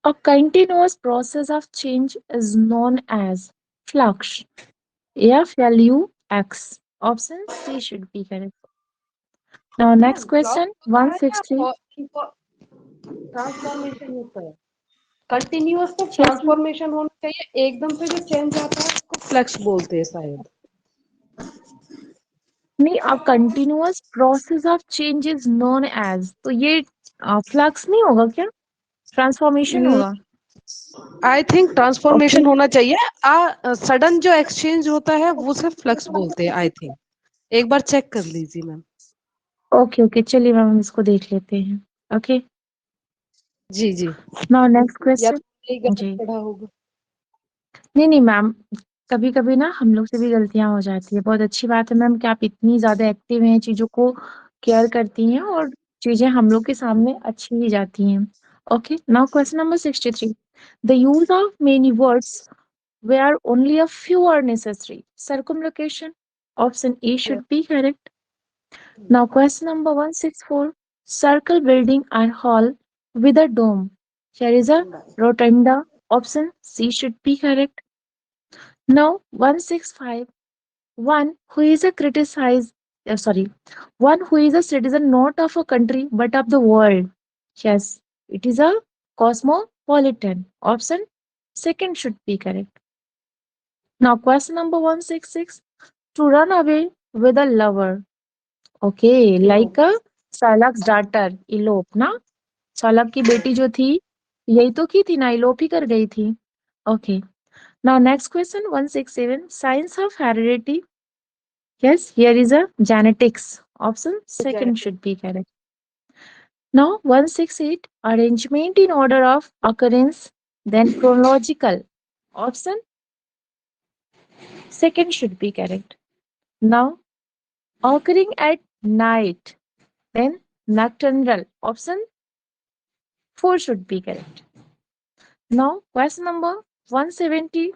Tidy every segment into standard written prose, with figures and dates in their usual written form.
A continuous process of change is known as flux. FLUX. Option C should be correct. Now, next ma'am फ्लॉक्स question होता है या 163. Transformation होता है? Continuous तो Yes, ट्रांसफॉर्मेशन होना चाहिए, एकदम से जो चेंज आता है उसको फ्लक्स बोलते हैं शायद। नहीं, a continuous process of change is known as, तो ये फ्लक्स नहीं होगा क्या? ट्रांसफॉर्मेशन होगा। आई थिंक ओके ट्रांसफॉर्मेशन होना चाहिए। सडन जो एक्सचेंज होता है वो सिर्फ फ्लक्स बोलते हैं आई थिंक। एक बार चेक कर लीजिए मैम। ओके ओके, चलिए मैम हम इसको देख लेते हैं। ओके, जी जी। नाउ नेक्स्ट या क्वेश्चन। तो यही गलत जी, पढ़ा होगा। नहीं नहीं मैम, कभी कभी ना हम लोग से भी गलतियां हो जाती है। बहुत अच्छी बात है मैम कि आप इतनी ज्यादा एक्टिव हैं, चीजों को केयर करती हैं और चीजें हम लोग के सामने अच्छी ही जाती हैं। Okay, now question number 63. The use of many words where only a few are necessary. Circumlocution. Option A should be correct. Now, question number 164. Circle building or hall with a dome. Here is a rotunda. Option C should be correct. Now, 165. One who is a criticized, sorry, one who is a citizen not of a country but of the world. Yes, it is a cosmopolitan. Option second should be correct. Now, question number 166. To run away with a lover. Okay, like a Salak's daughter, elope ना? सालक की बेटी जो थी, यही तो की थी ना, elope ही कर गई थी. Okay. Now next question 167. Science of heredity. Yes, here is a genetics. Option second should be correct. Now 168. Arrangement in order of occurrence, then chronological. Option second should be correct. Now occurring at night, then nocturnal. Option 4 should be correct. Now, question number 170.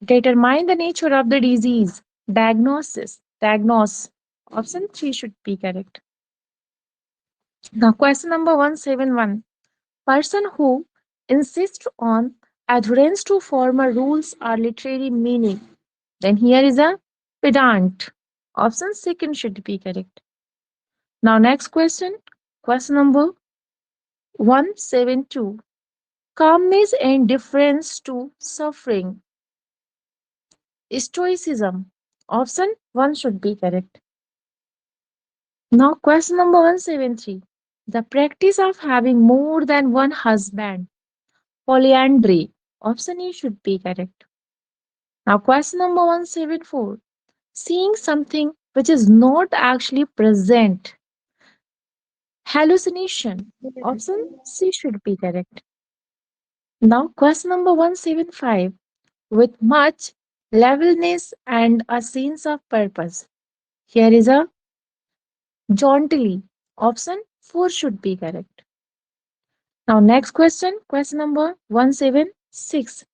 Determine the nature of the disease. Diagnosis. Diagnose. Option 3 should be correct. Now, question number 171. Person who insists on adherence to formal rules or literary meaning. Then here is a pedant. Option second should be correct. Now, next question. Question number 172. Calmness and indifference to suffering. Stoicism. Option 1 should be correct. Now, question number 173. The practice of having more than one husband. Polyandry. Option A should be correct. Now, question number 174. Seeing something which is not actually present. Hallucination. Option C should be correct. Now, question number 175. With much levelness and a sense of purpose. Here is a jauntily. Option 4 should be correct. Now, next question, question number 176.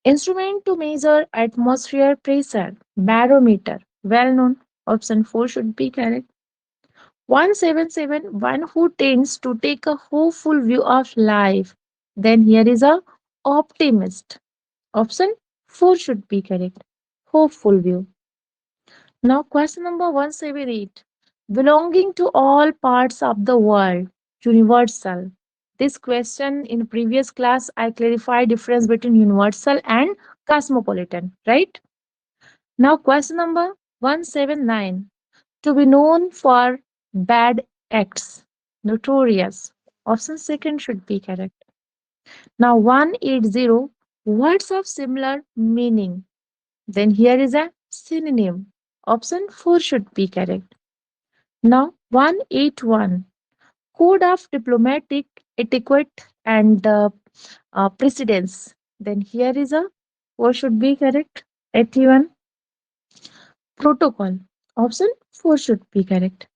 Instrument to measure atmosphere pressure, barometer, well known. Option 4 should be correct. 177. One who tends to take a hopeful view of life. Then here is a optimist. Option 4 should be correct. Hopeful view. Now, question number 178. Belonging to all parts of the world, universal. This question in previous class I clarified difference between universal and cosmopolitan, right? Now, question number 179. To be known for bad acts, notorious. Option second should be correct. Now, 180. Words of similar meaning. Then here is a synonym. Option 4 should be correct. Now, 181. Code of diplomatic etiquette and precedence. Then here is a what should be correct. 81. Protocol. Option 4 should be correct.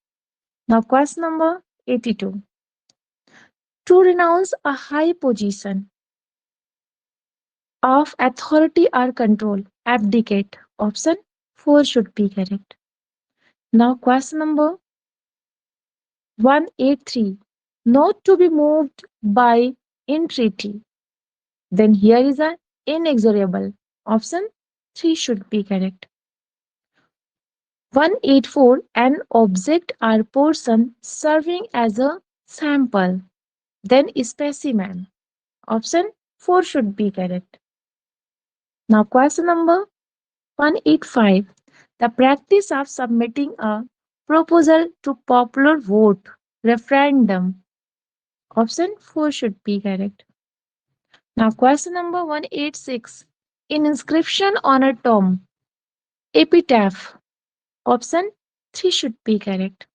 Now, question number 82. To renounce a high position of authority or control, abdicate. Option 4 should be correct. Now, question number 183. Not to be moved by entreaty. Then here is a inexorable. Option 3 should be correct. 184, an object or portion serving as a sample. Then specimen. Option 4 should be correct. Now question number 185. The practice of submitting a proposal to popular vote referendum. Option 4 should be correct. Now question number 186. In inscription on a tomb. Epitaph. Option 3 should be correct.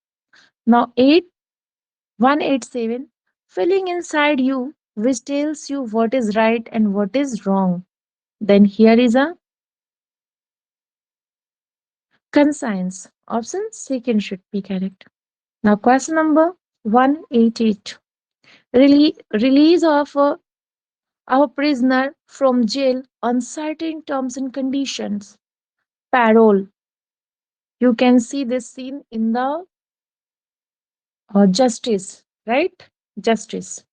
Now 187. Filling inside you which tells you what is right and what is wrong. Then here is a conscience. Option second should be correct. Now question number 188. Release of our prisoner from jail on certain terms and conditions. Parole. You can see this scene in the justice, right? Justice.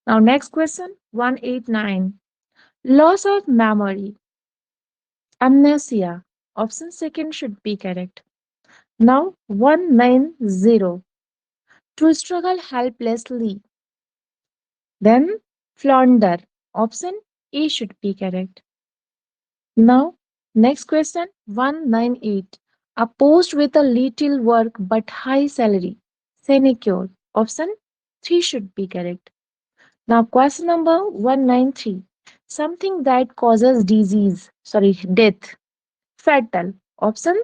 Now next question 189. Loss of memory. Amnesia. Option second should be correct. Now 190. To struggle helplessly. Then flounder. Option A should be correct. Now next question 198. A post with a little work but high salary. Sinecure. Option 3 should be correct. Now question number 193. Something that causes death. Fatal. Option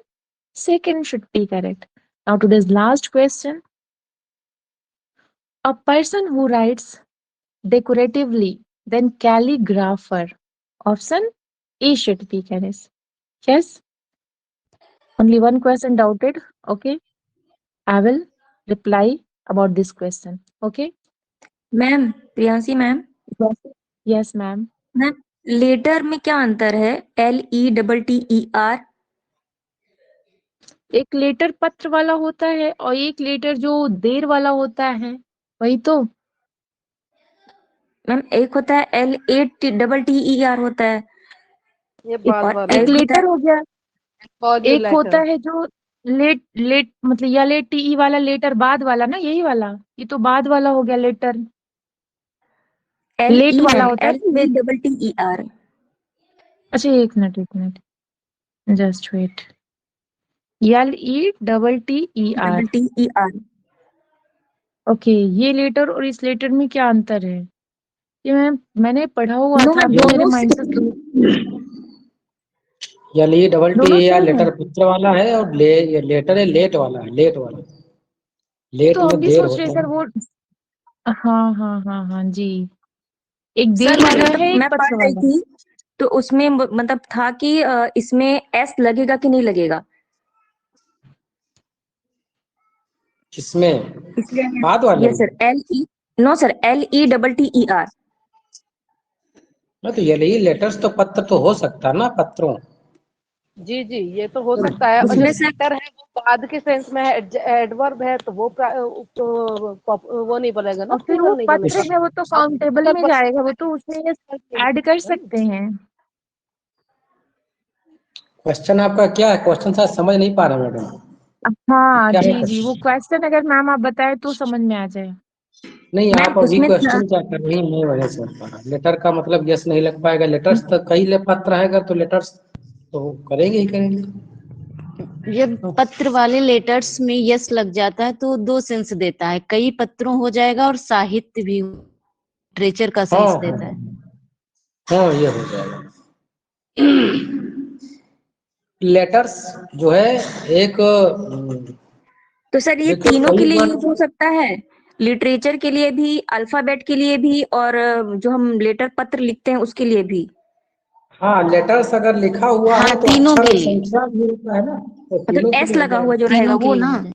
second should be correct. Now today's last question. A person who writes decoratively, then calligrapher. Option A should be correct. Yes, only one question doubted. Okay, I will reply about this question. Okay. Ma'am Priyanshi ma'am Yes, yes ma'am. Ma'am letter में क्या अंतर है LETTER एक letter पत्र वाला होता है और एक लेटर जो देर वाला होता है, वही तो। मैम एक होता है LATTER होता है ये बाद और वाला एक एक होता लेटर है हो गया, और ये एक होता लेटर है जो लेट लेट मतलब या लेट टी वाला लेटर बाद वाला ना, यही वाला। ये तो बाद वाला हो गया लेटर। लेट LE वाला मैम होता है ना लेट। LETTER अच्छा एक minute just wait. LETTER। TER okay, ये लेटर और इस लेटर में क्या अंतर है? ये मैंने पढ़ा हुआ नो था, मैम अभी मेरे दोनों माइंड से दोनों दोनों सेम सेम है। लेटर पुत्र वाला है और ये लेटर है लेट वाला है, लेट वाला। लेट तो हम में भी देर सोच रहे होता सर है। वो। हाँ जी। एक देर सर वाला मतलब है, एक मैं पत्र पढ़ रही वाला। थी तो उसमें मतलब था कि इसमें S लगेगा कि नहीं लगेगा किसमें? इसलिए बाद वाले यस में? सर नो सर LETTER तो ये लेटर्स तो पत्र तो हो सकता है ना, पत्रों। जी जी ये तो हो सकता है। और जब उसमें सर लेटर है वो बाद के सेंस में है, एडवर्ब है तो वो नहीं बनेगा ना, और फिर वो प्लूरल नहीं पत्र बनेगा। है, वो तो आप काउंटेबल सिंगुलर में पर्सन जाएगा, वो तो उसमें ये ऐड कर सकते हैं। क्वेश्चन आपका क्या है? क्वेश्चन शायद समझ नहीं पा रहे मैडम। हाँ क्या है जी, वो क्वेश्चन? क्वेश्चन अगर मैम आप बताए तो समझ में आ जाए। नहीं, मैम आप अभी उसमें था क्वेश्चन क्या कर रही हैं मैं वजह समझ पा रहा। लेटर का मतलब यस नहीं लग पाएगा। लेटर्स तो कई पत्र है, अगर तो लेटर्स तो करेंगे ही करेंगे। जब पत्र वाले लेटर्स में यस लग जाता है तो दो सेंस देता है, कई पत्रों हो जाएगा और साहित्य भी लिटरेचर का हाँ सेंस हाँ देता है। हाँ, ये हो जाएगा। लेटर्स जो है एक तो सर ये देखिए तीनों के कई लिए बार यूज हो सकता है, लिटरेचर के लिए भी, अल्फाबेट के लिए भी और जो हम लेटर पत्र लिखते हैं उसके लिए भी। हाँ, लेटर्स अगर लिखा हुआ हाँ है तो तीनों अक्षर के और लिए, संख्या भी होता है ना, तो मतलब तीनों के एस लिए हो लगा हुआ जो जाएगा। रहेगा तीनों के वो लिए ना।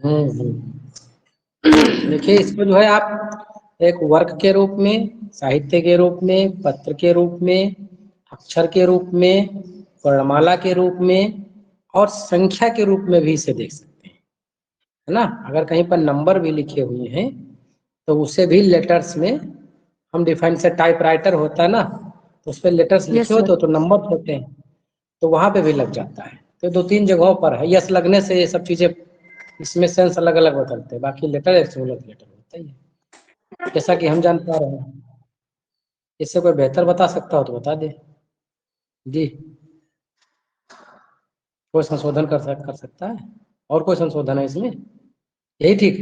यूज है। देखिए इसको जो है आप एक वर्क के रूप में, साहित्य के रूप में, पत्र के रूप में, अक्षर के रूप में, वर्णमाला के रूप में और संख्या के रूप में भी इसे देख सकते हैं, है ना। अगर कहीं पर नंबर भी लिखे हुए हैं तो उसे भी लेटर्स में हम डिफाइन से टाइपराइटर होता है ना, तो उस पर लेटर्स लिखे sir. होते हो तो नंबर होते हैं, तो वहां पे भी लग जाता है। तो 2-3 जगहों पर है, यस लगने से ये सब चीजें इसमें सेंस अलग अलग बदलते हैं, बाकी लेटर एक्सोलेट लेटर होता ही है, जैसा कि हम जान पा रहे हैं। इससे कोई बेहतर बता सकता हो तो बता दे जी। कोई संशोधन कर सकता है? और कोई संशोधन है इसमें? यही ठीक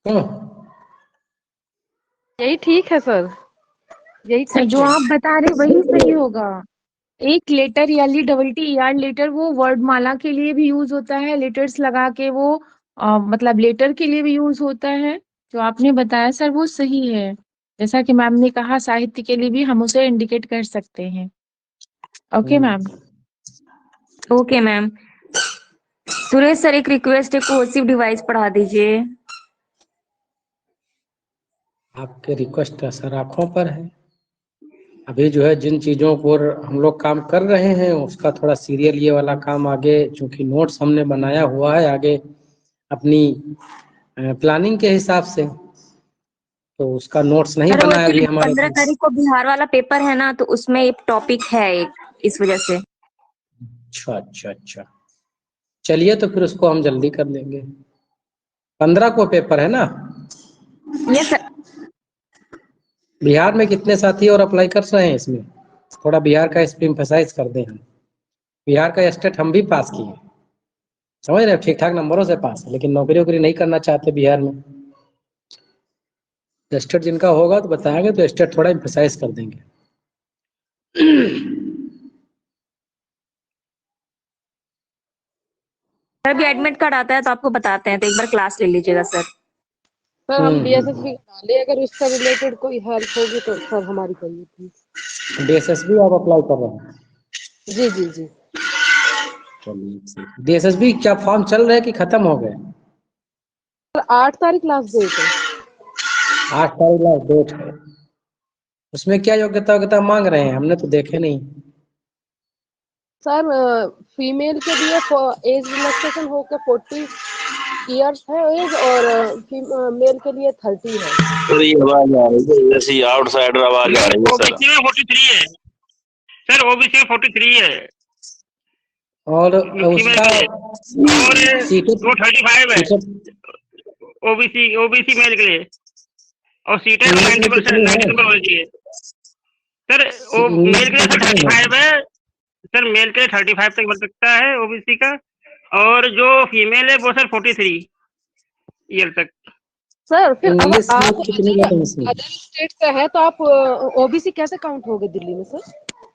क्यों? यही ठीक है सर, यही सर ठीक जो है। आप बता रहे वही सही होगा। एक लेटर याली डबल टी यार लेटर वो वर्डमाला के लिए भी यूज होता है, लेटर्स लगा के वो मतलब लेटर के लिए भी यूज होता है। जो आपने बताया सर वो सही है। जैसा कि मैम ने कहा साहित्य के लिए भी हम उसे इंडिकेट कर सकते हैं। Okay ma'am. Okay ma'am. Suresh sir एक रिक्वेस्ट है, कोर्सिव डिवाइस पढ़ा दीजिए। आपके रिक्वेस्ट सर आंखों पर है। अभी जो है जिन चीजों पर हम लोग काम कर रहे हैं उसका थोड़ा सीरियल ये वाला काम आगे, चूंकि नोट्स हमने बनाया हुआ है आगे अपनी प्लानिंग के हिसाब से, तो उसका नोट्स नहीं सर वो बना है अभी एक्चुअली हमारे 15 पास। तारीख को बिहार वाला पेपर है ना, तो उसमें एक टॉपिक है एक, इस वजह से। अच्छा, चलिए तो फिर उसको हम जल्दी कर लेंगे। 15 को पेपर है ना? Yes sir. बिहार में कितने साथी और अप्लाई कर रहे हैं इसमें? थोड़ा बिहार का इस पे एम्फसाइज कर दें हम। बिहार का स्टेट हम भी पास किए, समझ रहे हैं, ठीक ठाक नंबरों से पास है, लेकिन नौकरी वोकरी नहीं करना चाहते बिहार में। स्टेट जिनका होगा तो बताएंगे, तो स्टेट थोड़ा एम्फसाइज कर देंगे। सर भी एडमिट कार्ड आता है तो आपको बताते हैं, तो एक बार क्लास ले लीजिएगा सर। सर हम DSSB डाले, अगर उससे रिलेटेड कोई हेल्प होगी तो सर हमारी करिए प्लीज। DSSB आप अप्लाई कर रहे हैं? जी जी जी। चलिए, DSSB क्या फॉर्म चल रहे हैं कि खत्म हो गए? सर 8 तारीख लास्ट डेट है। 8 तारीख लास्ट डेट है। उसमें क्या योग्यता मांग रहे हैं? हमने तो देखे नहीं। सर फीमेल के लिए एज रिलैक्सेशन होकर 40 इयर्स है एज, और मेल के लिए 30 है। सर ये आवाज आ रही है ऐसी आउटसाइडर आवाज आ रही है सर। ओबीसी में 43 है सर, ओबीसी में 43 है और फीमेल उसका के लिए, और सीटें 235 है ओबीसी मेल के लिए, और सीटें इंग्लिश में 90% कितनी है? होनी चाहिए सर। वो मेल के लिए 35 है सर, मेल के लिए 35 तक बन सकता है ओबीसी का, और जो फीमेल है वो सर 43 ईयर तक। सर फिर अगर इंग्लिश में आप कितनी वैकेंसी? अदर स्टेट से है तो आप ओबीसी कैसे काउंट होगे दिल्ली में सर?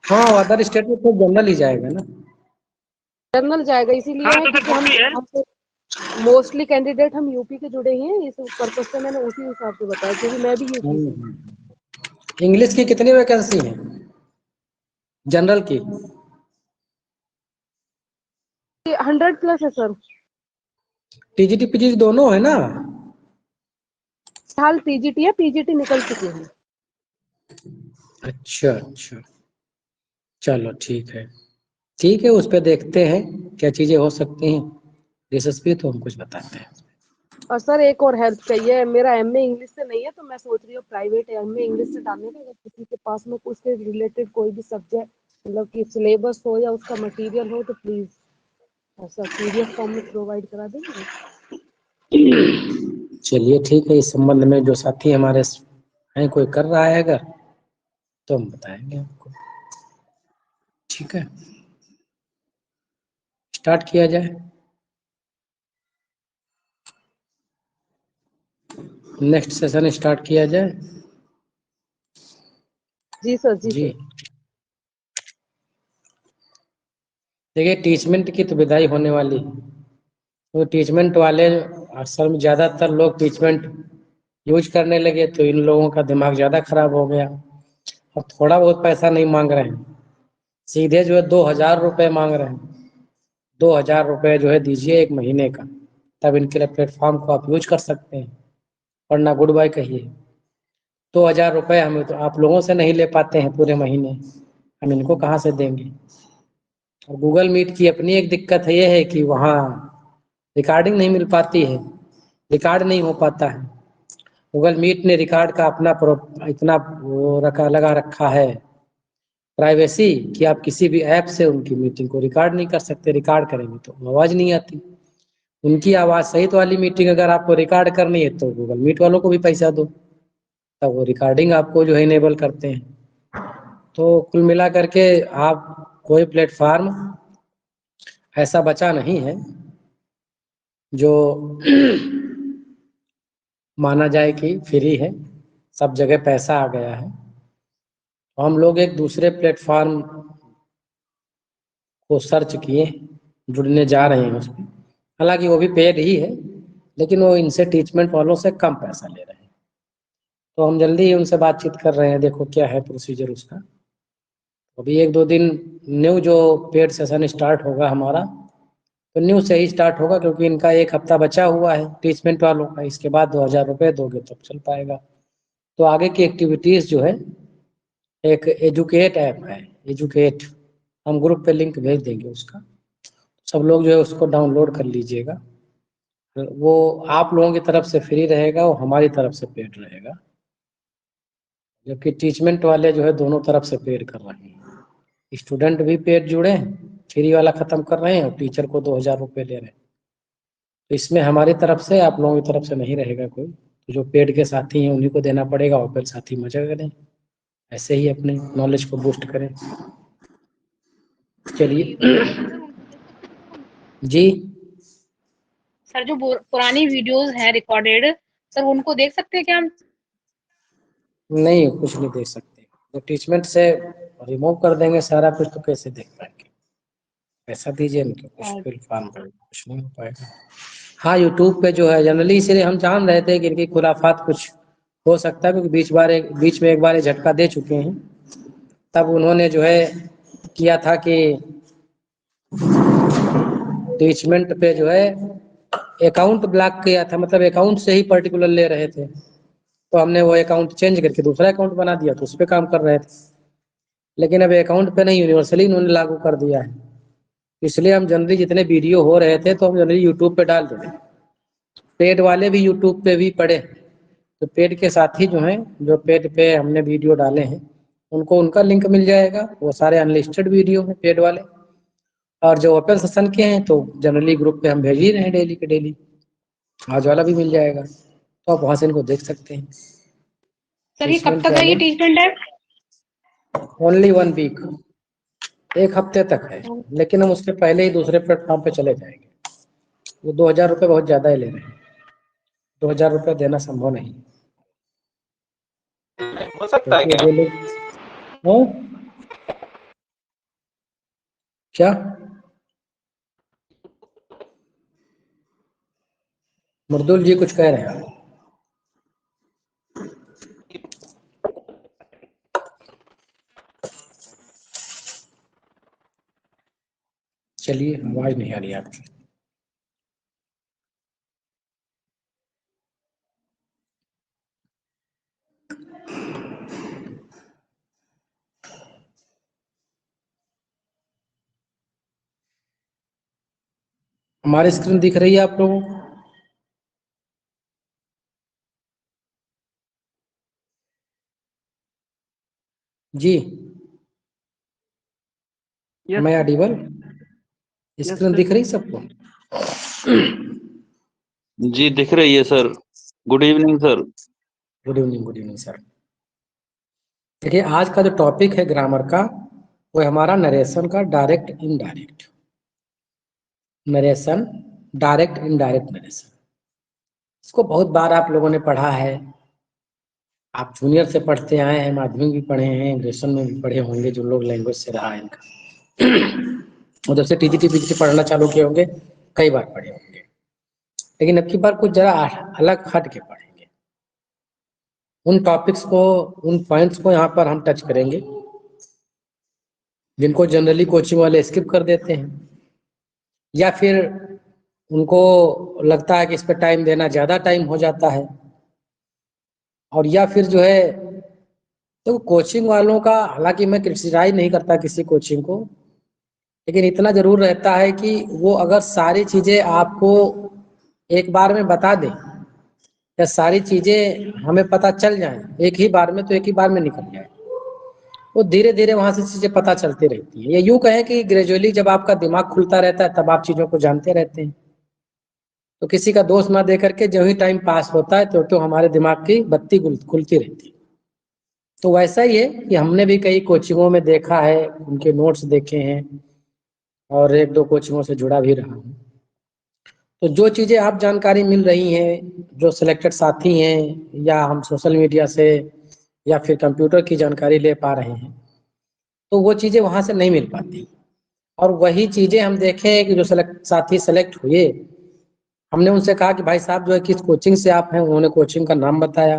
हाँ, अदर स्टेट में तो जनरल ही जाएगा ना। जनरल जाएगा, इसीलिए हाँ है तो सर क्योंकि 40 है। हम मोस्टली कैंडिडेट हम यूपी के जुड़े ही हैं, इस पर्पज से मैंने उसी हिसाब से बताया, क्योंकि मैं भी यूपी से। इंग्लिश की कितनी वैकेंसी है जनरल की? 100+ है सर। टीजीटी पीजीटी दोनों है ना? हाल टीजीटी है, पीजीटी निकल चुके हैं। अच्छा, चलो ठीक है, उस पर देखते हैं क्या चीजें हो सकती हैं। DSSB तो हम कुछ बताते हैं। और सर एक और हेल्प चाहिए, मेरा एमए इंग्लिश से नहीं है, तो मैं सोच रही हूँ प्राइवेट एमए इंग्लिश से डालने का। अगर किसी के पास में उसके रिलेटेड कोई भी सब्जेक्ट, मतलब कि सिलेबस हो या उसका मटेरियल हो, तो प्लीज ऐसा PDF फॉर्म में प्रोवाइड करा देंगे। चलिए ठीक है, इस संबंध में जो साथी हमारे हैं कोई कर रहा है अगर, तो हम बताएंगे आपको। ठीक है, स्टार्ट किया जाए। नेक्स्ट सेशन स्टार्ट किया जाए। जी सर, जी जी, सर। देखिए टीचमेंट की तो विदाई होने वाली है, तो टीचमेंट वाले अक्सर में ज़्यादातर लोग टीचमेंट यूज करने लगे, तो इन लोगों का दिमाग ज़्यादा खराब हो गया। और थोड़ा बहुत पैसा नहीं मांग रहे हैं, सीधे जो है 2000 रुपये मांग रहे हैं। 2000 रुपये जो है दीजिए 1 महीने का, तब इनके लिए प्लेटफॉर्म को आप यूज कर सकते हैं, वरना गुड बाय कहिए। 2000 रुपये हम तो आप लोगों से नहीं ले पाते हैं पूरे महीने, हम इनको कहाँ से देंगे। और गूगल मीट की अपनी एक दिक्कत है, ये है कि वहाँ रिकॉर्डिंग नहीं मिल पाती है, रिकॉर्ड नहीं हो पाता है। गूगल मीट ने रिकॉर्ड का अपना इतना वो लगा रखा है प्राइवेसी कि आप किसी भी ऐप से उनकी मीटिंग को रिकॉर्ड नहीं कर सकते। रिकॉर्ड करेंगे तो आवाज नहीं आती। उनकी आवाज सहित वाली मीटिंग अगर आपको रिकॉर्ड करनी है तो गूगल मीट वालों को भी पैसा दो, तब वो रिकॉर्डिंग आपको जो है इनेबल करते हैं। तो कुल मिला करके आप कोई प्लेटफॉर्म ऐसा बचा नहीं है जो माना जाए कि फ्री है, सब जगह पैसा आ गया है। तो हम लोग एक दूसरे प्लेटफॉर्म को सर्च किए, जुड़ने जा रहे हैं उसमें। हालांकि वो भी पेड ही है, लेकिन वो इनसे टीचमेंट वालों से कम पैसा ले रहे हैं। तो हम जल्दी ही उनसे बातचीत कर रहे हैं, देखो क्या है प्रोसीजर उसका। अभी 1-2 दिन न्यू जो पेड सेशन स्टार्ट होगा हमारा, तो न्यू से ही स्टार्ट होगा, क्योंकि इनका 1 हफ्ता बचा हुआ है टीचमेंट वालों का। इसके बाद 2000 रुपये दोगे तब चल पाएगा। तो आगे की एक्टिविटीज जो है, एक एजुकेट ऐप है, एजुकेट, हम ग्रुप पे लिंक भेज देंगे उसका, सब लोग जो है उसको डाउनलोड कर लीजिएगा। वो आप लोगों की तरफ से फ्री रहेगा, वो हमारी तरफ से पेड रहेगा, जबकि टीचमेंट वाले जो है दोनों तरफ से पेड कर रहे हैं। स्टूडेंट भी पेड जुड़े हैं, फ्री वाला खत्म कर रहे हैं, और टीचर को 2000 रुपये ले रहे हैं। तो इसमें हमारी तरफ से, आप लोगों की तरफ से नहीं रहेगा कोई। तो जो पेड के साथी हैं उन्हीं को देना पड़ेगा, और फिर साथी मजा करें, ऐसे ही अपने नॉलेज को बूस्ट करें। चलिए जी। सर जो पुरानी वीडियोस हैं रिकॉर्डेड, सर उनको देख सकते हैं क्या हम? नहीं, कुछ नहीं देख सकते। जब टीचमेंट से रिमूव कर देंगे सारा कुछ, तो कैसे देख पाएंगे? पैसा दीजिए ना, तो कुछ फिर फॉर्म पर कुछ नहीं हो पाएगा। हाँ, यूट्यूब पे जो है जनरली, इसलिए हम जान रहे थे कि इनकी खुराफात कुछ हो सकता है, क्योंकि बीच में एक बार झटका दे चुके हैं। तब उन्होंने जो है किया था कि टीचमेंट पे जो है अकाउंट ब्लॉक किया था, मतलब अकाउंट से ही पर्टिकुलर ले रहे थे। तो हमने वो अकाउंट चेंज करके दूसरा अकाउंट बना दिया, तो उस पर काम कर रहे थे। लेकिन अब अकाउंट पे नहीं, यूनिवर्सली उन्होंने लागू कर दिया है। इसलिए हम जनरली जितने वीडियो हो रहे थे, तो हम जनरली यूट्यूब पे डाल देते। पेड वाले भी यूट्यूब पे भी पड़े, तो पेड के साथ ही जो है, जो पेड पे हमने वीडियो डाले हैं उनको उनका लिंक मिल जाएगा। वो सारे अनलिस्टेड वीडियो हैं पेड वाले, और जो ओपन सेशन के हैं तो जनरली ग्रुप पे हम भेज ही रहे हैं डेली के डेली। आज वाला भी मिल जाएगा, तो आप वहां से इनको देख सकते हैं। सर ये कब तक है ये टीचमेंट है? ओनली 1 वीक, 1 हफ्ते तक है। लेकिन हम उसके पहले ही दूसरे प्लेटफॉर्म पे चले जाएंगे। वो 2000 रुपये बहुत ज्यादा ही ले रहे हैं, 2000 रुपये देना संभव नहीं हो सकता है क्या? क्या मर्दुल जी कुछ कह रहे हैं? चलिए, आवाज नहीं आ रही आपकी। हमारी स्क्रीन दिख रही है आप लोगों को? जी, मैं ऑडिबल? स्क्रीन दिख रही सबको? जी दिख रही है sir. Good evening sir. Good evening sir. देखिए, आज का जो टॉपिक है ग्रामर का, वो हमारा नरेशन का direct indirect narration, direct indirect narration. इसको बहुत बार आप लोगों ने पढ़ा है। आप जूनियर से पढ़ते आए हैं, माध्यमिक भी पढ़े हैं, ग्रेजुएशन में भी पढ़े होंगे, जो लोग लैंग्वेज से रहा है इनका। और जब से टीजीटी पढ़ना चालू किए होंगे, कई बार पढ़े होंगे। लेकिन अब की बार कुछ जरा अलग हट के पढ़ेंगे। उन टॉपिक्स को, उन पॉइंट्स को यहाँ पर हम टच करेंगे जिनको जनरली कोचिंग वाले स्किप कर देते हैं, या फिर उनको लगता है कि इस पर टाइम देना ज़्यादा टाइम हो जाता है, और या फिर जो है, तो कोचिंग वालों का, हालांकि मैं क्रिटिसाइज नहीं करता किसी कोचिंग को, लेकिन इतना जरूर रहता है कि वो अगर सारी चीज़ें आपको एक बार में बता दें, या सारी चीजें हमें पता चल जाए एक ही बार में, तो एक ही बार में निकल जाए। वो धीरे धीरे वहां से चीजें पता चलती रहती है। या यूं कहें कि ग्रेजुअली जब आपका दिमाग खुलता रहता है तब आप चीजों को जानते रहते हैं। तो किसी का दोष ना दे करके जो ही टाइम पास होता है तो हमारे दिमाग की बत्ती खुलती रहती है। तो वैसा ही है कि हमने भी कई कोचिंगों में देखा है, उनके नोट्स देखे हैं और एक दो कोचिंगों से जुड़ा भी रहा हूँ। तो जो चीजें आप जानकारी मिल रही हैं, जो सिलेक्टेड साथी हैं या हम सोशल मीडिया से या फिर कंप्यूटर की जानकारी ले पा रहे हैं, तो वो चीजें वहां से नहीं मिल पाती। और वही चीजें हम देखें कि जो साथी सेलेक्ट हुए, हमने उनसे कहा कि भाई साहब जो है किस कोचिंग से आप हैं, उन्होंने कोचिंग का नाम बताया।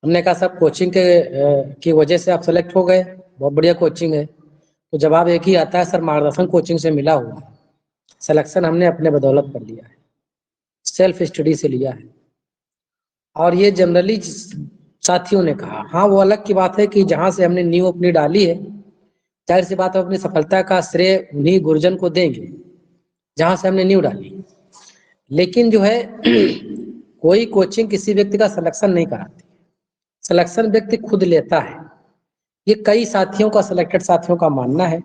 हमने कहा सब कोचिंग की वजह से आप सेलेक्ट हो गए, बहुत बढ़िया कोचिंग है। तो जवाब एक ही आता है, सर मार्गदर्शन कोचिंग से मिला हुआ है, सिलेक्शन हमने अपने बदौलत कर लिया है, सेल्फ स्टडी से लिया है। और ये जनरली साथियों ने कहा। हाँ, वो अलग की बात है कि जहां से हमने नींव अपनी डाली है, जाहिर सी बात है अपनी सफलता का श्रेय उन्हीं गुरुजन को देंगे जहां से हमने नींव डाली। लेकिन जो है कोई कोचिंग किसी व्यक्ति का सिलेक्शन नहीं कराती, सिलेक्शन व्यक्ति खुद लेता है। ये कई साथियों का, सिलेक्टेड साथियों का मानना है।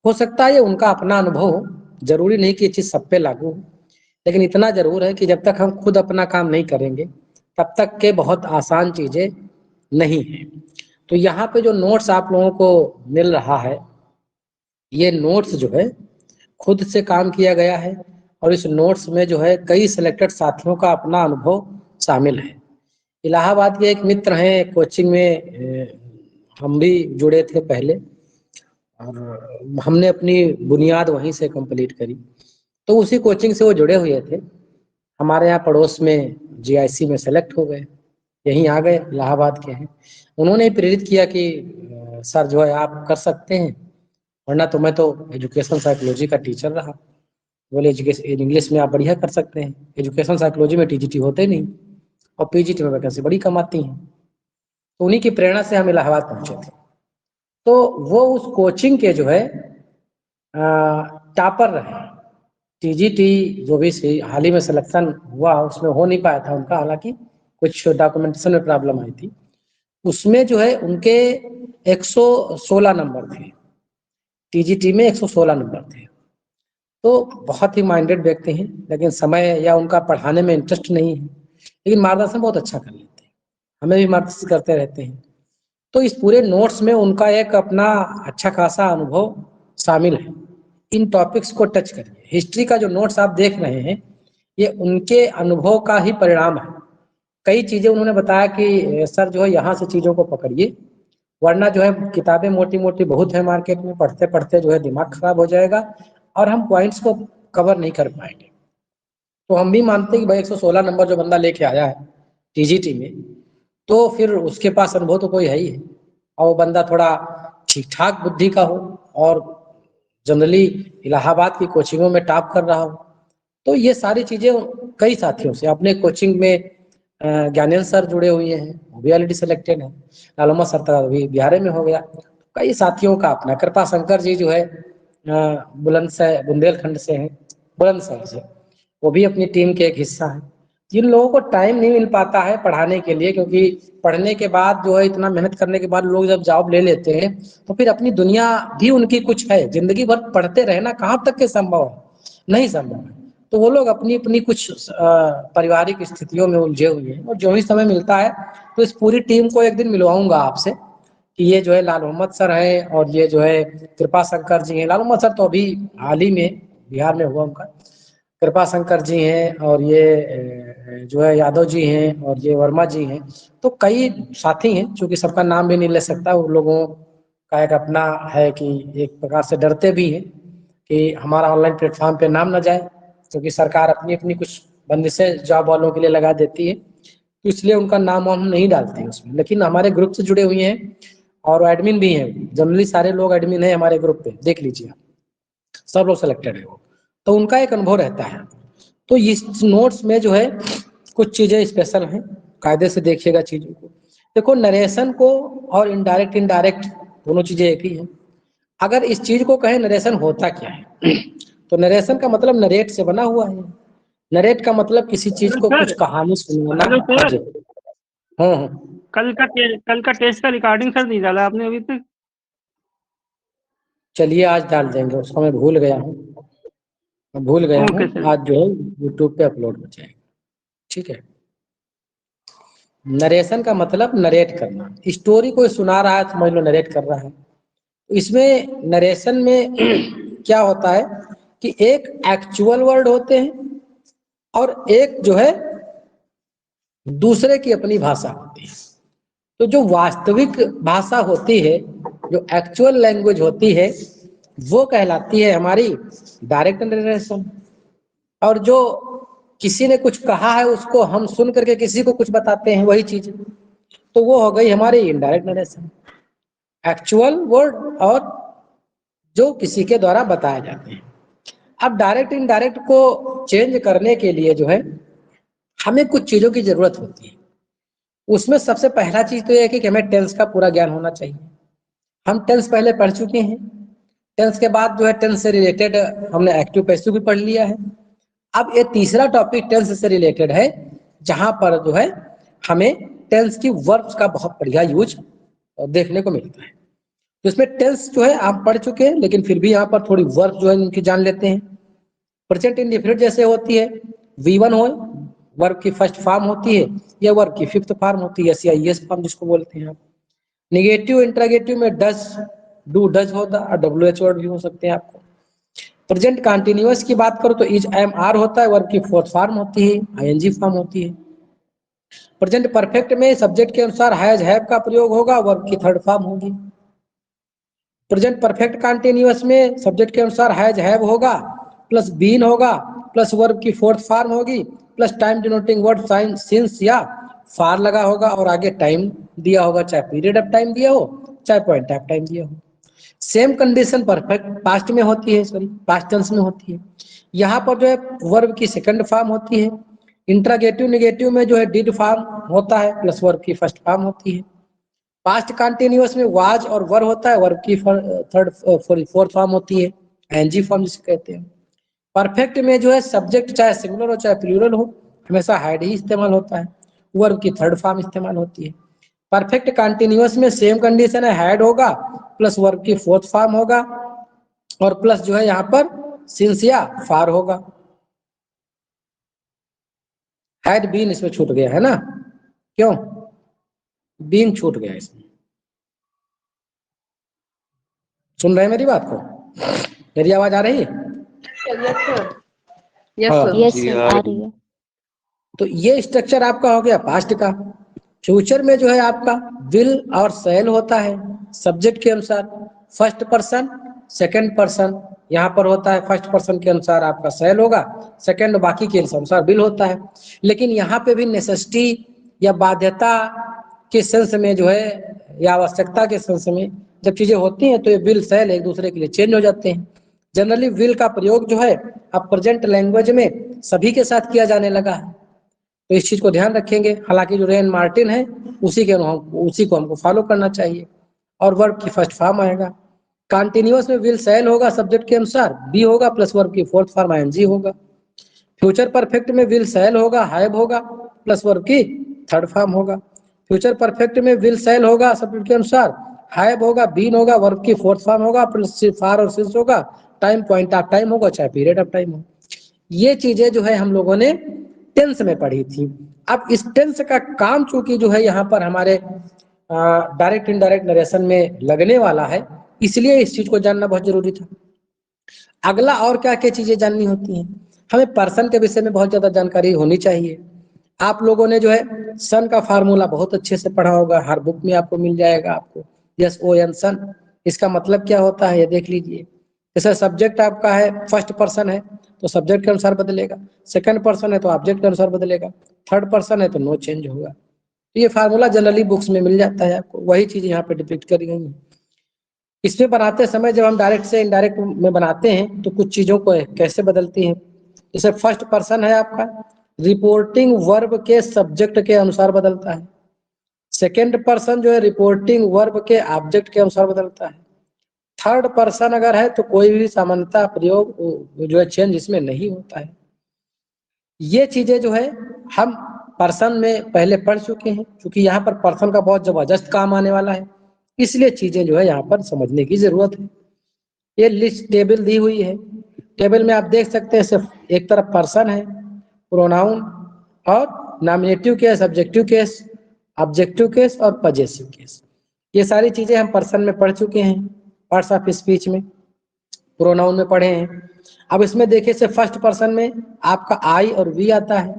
हो सकता है ये उनका अपना अनुभव हो, जरूरी नहीं कि ये चीज सब पे लागू हो, लेकिन इतना जरूर है कि जब तक हम खुद अपना काम नहीं करेंगे तब तक के बहुत आसान चीजें नहीं है। तो यहाँ पे जो नोट्स आप लोगों को मिल रहा है, ये नोट्स जो है खुद से काम किया गया है और इस नोट्स में जो है कई सिलेक्टेड साथियों का अपना अनुभव शामिल है। इलाहाबाद के एक मित्र हैं, कोचिंग में हम भी जुड़े थे पहले और हमने अपनी बुनियाद वहीं से कंप्लीट करी। तो उसी कोचिंग से वो जुड़े हुए थे, हमारे यहाँ पड़ोस में जीआईसी में सेलेक्ट हो गए, यहीं आ गए, इलाहाबाद के हैं। उन्होंने प्रेरित किया कि सर जो है आप कर सकते हैं, वरना तो मैं तो एजुकेशन साइकोलॉजी का टीचर रहा। बोले एजुकेशन इंग्लिश में आप बढ़िया कर सकते हैं, एजुकेशन साइकोलॉजी में टीजीटी होते नहीं और पीजीटी में वैकेंसी बड़ी कम आती है। तो उन्हीं की प्रेरणा से हम इलाहाबाद पहुंचे थे। तो वो उस कोचिंग के जो है टॉपर रहे। टीजीटी जो भी हाल ही में सिलेक्शन हुआ उसमें हो नहीं पाया था उनका, हालांकि कुछ डॉक्यूमेंटेशन में प्रॉब्लम आई थी। उसमें जो है उनके 116 नंबर थे, टीजीटी में 116 नंबर थे। तो बहुत ही माइंडेड व्यक्ति हैं, लेकिन समय या उनका पढ़ाने में इंटरेस्ट नहीं है, लेकिन मार्गदर्शन बहुत अच्छा कर लेते हैं, हमें भी मार्गदर्शन करते रहते हैं। तो इस पूरे नोट्स में उनका एक अपना अच्छा खासा अनुभव शामिल है। इन टॉपिक्स को टच करिए। हिस्ट्री का जो नोट्स आप देख रहे हैं ये उनके अनुभव का ही परिणाम है। कई चीजें उन्होंने बताया कि सर जो है यहाँ से चीजों को पकड़िए, वरना जो है किताबें मोटी मोटी बहुत है मार्केट में, पढ़ते पढ़ते जो है दिमाग खराब हो जाएगा और हम पॉइंट्स को कवर नहीं कर पाएंगे। तो हम भी मानते हैं कि भाई 116 नंबर जो बंदा लेके आया है टीजीटी में, तो फिर उसके पास अनुभव तो कोई है ही है और वो बंदा थोड़ा ठीक ठाक बुद्धि का हो और जनरली इलाहाबाद की कोचिंगों में टॉप कर रहा हो। तो ये सारी चीजें कई साथियों से, अपने कोचिंग में ज्ञानेंद्र सर जुड़े हुए हैं, वो भी ऑलरेडी सिलेक्टेड है। लालूमा सर तो अभी बिहार में हो गया। कई साथियों का अपना, कृपा शंकर जी जो है बुंदेलखंड से हैं, बुलंदशहर से, वो भी अपनी टीम के एक हिस्सा है। जिन लोगों को टाइम नहीं मिल पाता है पढ़ाने के लिए, क्योंकि पढ़ने के बाद जो है इतना मेहनत करने के बाद लोग जब जॉब ले लेते हैं तो फिर अपनी दुनिया भी उनकी कुछ है, जिंदगी भर पढ़ते रहना कहाँ तक के संभव है, नहीं संभव है। तो वो लोग अपनी अपनी कुछ पारिवारिक स्थितियों में उलझे हुए हैं और जो ही समय मिलता है तो इस पूरी टीम को एक दिन मिलवाऊंगा आपसे कि ये जो है लाल मोहम्मद सर हैं और ये जो है कृपा शंकर जी हैं। लाल मोहम्मद सर तो अभी हाल ही में बिहार में हुआ उनका। कृपा शंकर जी हैं और ये जो है यादव जी हैं और ये वर्मा जी हैं। तो कई साथी हैं, चूंकि सबका नाम भी नहीं ले सकता, उन लोगों का एक अपना है कि एक प्रकार से डरते भी हैं कि हमारा ऑनलाइन प्लेटफॉर्म पे नाम ना जाए, क्योंकि सरकार अपनी अपनी कुछ बंदिशें जॉब वालों के लिए लगा देती है, तो इसलिए उनका नाम हम नहीं डालते हैं उसमें। लेकिन हमारे ग्रुप से जुड़े हुए हैं और एडमिन भी हैं, जनरली सारे लोग एडमिन हैं हमारे ग्रुप पे, देख लीजिए आप, सब लोग सिलेक्टेड है वो, तो उनका एक अनुभव रहता है। तो इस नोट्स में जो है कुछ चीजें स्पेशल हैं, कायदे से देखिएगा चीजों को। देखो नरेशन को और इनडायरेक्ट दोनों चीजें एक ही है। अगर इस चीज को कहें नरेशन होता क्या है, तो नरेशन का मतलब नरेट से बना हुआ है, नरेट का मतलब किसी चीज को हेलो कुछ सर। कहानी सुनाना। हेलो हाँ सर। जी। हाँ। कल का टेस्ट का रिकॉर्डिंग सर नहीं डाला आपने अभी तक? चलिए आज डाल देंगे, उसको मैं भूल गया हूँ, ओके सर। आज जो है यूट्यूब पे अपलोड हो जाएगा। ठीक है। नरेशन का मतलब नरेट करना, स्टोरी कोई सुना रहा है समझ लो नरेट कर रहा है। इसमें नरेशन में क्या होता है कि एक एक्चुअल वर्ड होते हैं और एक जो है दूसरे की अपनी भाषा होती है। तो जो वास्तविक भाषा होती है, जो एक्चुअल लैंग्वेज होती है, वो कहलाती है हमारी डायरेक्ट नरेशन। और जो किसी ने कुछ कहा है उसको हम सुन करके किसी को कुछ बताते हैं, वही चीज, तो वो हो गई हमारी इनडायरेक्ट नरेशन। एक्चुअल वर्ड और जो किसी के द्वारा बताए जाते हैं। अब डायरेक्ट इनडायरेक्ट को चेंज करने के लिए जो है हमें कुछ चीजों की जरूरत होती है। उसमें सबसे पहला चीज तो यह है कि हमें टेंस का पूरा ज्ञान होना चाहिए। हम टेंस पहले पढ़ चुके हैं, टेंस के बाद जो है टेंस से रिलेटेड हमने एक्टिव पैसिव भी पढ़ लिया है। अब ये तीसरा टॉपिक टेंस से रिलेटेड है, जहां पर जो है हमें टेंस की वर्ब्स का बहुत बढ़िया यूज देखने को मिलता है। तो इसमें टेंस जो है आप पढ़ चुके हैं, लेकिन फिर भी यहाँ पर थोड़ी वर्ब जो है उनकी जान लेते हैं। प्रेजेंट इंडेफिनिट जैसे होती है, V1 हो, वर्ब की फर्स्ट फॉर्म होती है, या वर्ब की फिफ्थ फॉर्म होती है, SIS फॉर्म जिसको बोलते हैं आप। निगेटिव इंट्रागेटिव में डज, डू, डज होता है, WH वर्ड भी हो सकते हैं आपको। प्रेजेंट कंटिन्यूअस की बात करो तो इज, एम, आर होता है, वर्ब की फोर्थ फॉर्म होती है, ING फॉर्म होती है। प्रेजेंट परफेक्ट में सब्जेक्ट के अनुसार हैज, हैव का प्रयोग होगा, वर्ब की थर्ड फॉर्म होगी। प्रेजेंट परफेक्ट कंटिन्यूअस में सब्जेक्ट के अनुसार हैज, हैव होगा, प्लस बीन होगा, प्लस वर्ब की फोर्थ फॉर्म होगी, plus time denoting word sign, since या फार लगा होगा, और आगे टाइम दिया होगा, चाहे पीरियड ऑफ टाइम दिया हो, चाहे पॉइंट ऑफ टाइम दिया हो। सेम कंडीशन परफेक्ट पास्ट में होती है, सॉरी पास्ट टेंस में होती है। यहाँ पर जो है वर्ब की सेकंड फॉर्म होती है। इंट्रागेटिव निगेटिव में जो है डिड फॉर्म होता है, प्लस वर्ब की फर्स्ट फॉर्म होती है। पास्ट कंटिन्यूअस में वाज और वर होता है, वर्ब की थर्ड फोर्थ फॉर्म होती है, ING फॉर्म जिसे कहते हैं। परफेक्ट में जो है सब्जेक्ट चाहे सिंगुलर हो चाहे प्लूरल हो, हमेशा हैड ही इस्तेमाल होता है, वर्ब की थर्ड फॉर्म इस्तेमाल होती है। परफेक्ट कंटिन्यूअस में सेम कंडीशन है, हैड होगा प्लस वर्ब की फोर्थ फॉर्म होगा, और प्लस जो है यहाँ पर सिंस या फार होगा। हैड बीन इसमें छूट गया है ना, क्यों? बीन छूट गया इसमें। सुन रहे हैं मेरी बात को? मेरी आवाज आ रही है? यस सर, यस हाँ। सर। यस जी सर, आ आ रही रही है। तो ये स्ट्रक्चर आपका हो गया पास्ट का। फ्यूचर में जो है आपका विल और शैल होता है सब्जेक्ट के अनुसार, फर्स्ट पर्सन सेकंड पर्सन, यहाँ पर होता है फर्स्ट पर्सन के अनुसार आपका शैल होगा, सेकंड बाकी के अनुसार विल होता है। लेकिन यहाँ पे भी नेसेसिटी या बाध्यता के सेंस में जो है, या आवश्यकता के सेंस में जब चीजें होती हैं तो ये विल शैल एक दूसरे के लिए चेंज हो जाते हैं। जनरली विल का प्रयोग जो है अब प्रेजेंट लैंग्वेज में सभी के साथ किया जाने लगा है, तो इस चीज को ध्यान रखेंगे। हालांकि जो रेन मार्टिन है उसी को हमको फॉलो करना चाहिए, और वर्ब की फर्स्ट फॉर्म आएगा। कंटिन्यूअस में विल शैल होगा सब्जेक्ट के अनुसार, बी होगा प्लस वर्ब की फोर्थ फॉर्म ING होगा। फ्यूचर परफेक्ट में विल शैल होगा, हैव होगा प्लस वर्ब की थर्ड फॉर्म होगा। फ्यूचर परफेक्ट में विल शैल होगा सब्जेक्ट के अनुसार, हैव होगा, बीन होगा, वर्ब की फोर्थ फॉर्म होगा, प्लस फार और सिंस होगा, टाइम पॉइंट ऑफ टाइम होगा, चाहे पीरियड ऑफ टाइम हो। ये चीजें जो है हम लोगों ने टेंस में पढ़ी थी। अब इस टेंस का काम चूंकि जो है यहाँ पर हमारे डायरेक्ट इनडायरेक्ट नरेशन में लगने वाला है, इसलिए इस चीज को जानना बहुत जरूरी था। अगला और क्या क्या चीजें जाननी होती हैं, हमें पर्सन के विषय में बहुत ज्यादा जानकारी होनी चाहिए। आप लोगों ने जो है सन का फार्मूला बहुत अच्छे से पढ़ा होगा, हर बुक में आपको मिल जाएगा। आपको SON सन, इसका मतलब क्या होता है ये देख लीजिए। जैसे सब्जेक्ट आपका है फर्स्ट पर्सन है तो सब्जेक्ट के अनुसार बदलेगा, सेकंड पर्सन है तो ऑब्जेक्ट के अनुसार बदलेगा, थर्ड पर्सन है तो नो चेंज होगा। तो ये फार्मूला जनरली बुक्स में मिल जाता है आपको, वही चीज यहाँ पे डिपिक्ट करी गई है। इसमें बनाते समय जब हम डायरेक्ट से इनडायरेक्ट में बनाते हैं तो कुछ चीजों को कैसे बदलती हैं। जैसे फर्स्ट पर्सन है आपका, रिपोर्टिंग वर्ब के सब्जेक्ट के अनुसार बदलता है। सेकेंड पर्सन जो है रिपोर्टिंग वर्ब के ऑब्जेक्ट के अनुसार बदलता है। थर्ड पर्सन अगर है तो कोई भी सामान्यता प्रयोग जो है चेंज इसमें नहीं होता है। ये चीजें जो है हम पर्सन में पहले पढ़ चुके हैं, क्योंकि यहाँ पर पर्सन का बहुत जबरदस्त काम आने वाला है, इसलिए चीजें जो है यहाँ पर समझने की जरूरत है। ये लिस्ट टेबल दी हुई है, टेबल में आप देख सकते हैं सिर्फ एक तरफ पर्सन है, प्रोनाउन और nominative case, objective case, objective case और पजेसिव केस। ये सारी चीजें हम पर्सन में पढ़ चुके हैं, पार्ट्स ऑफ स्पीच में, प्रोनाउन में पढ़े हैं। अब इसमें देखिए से फर्स्ट पर्सन में आपका आई और वी आता है,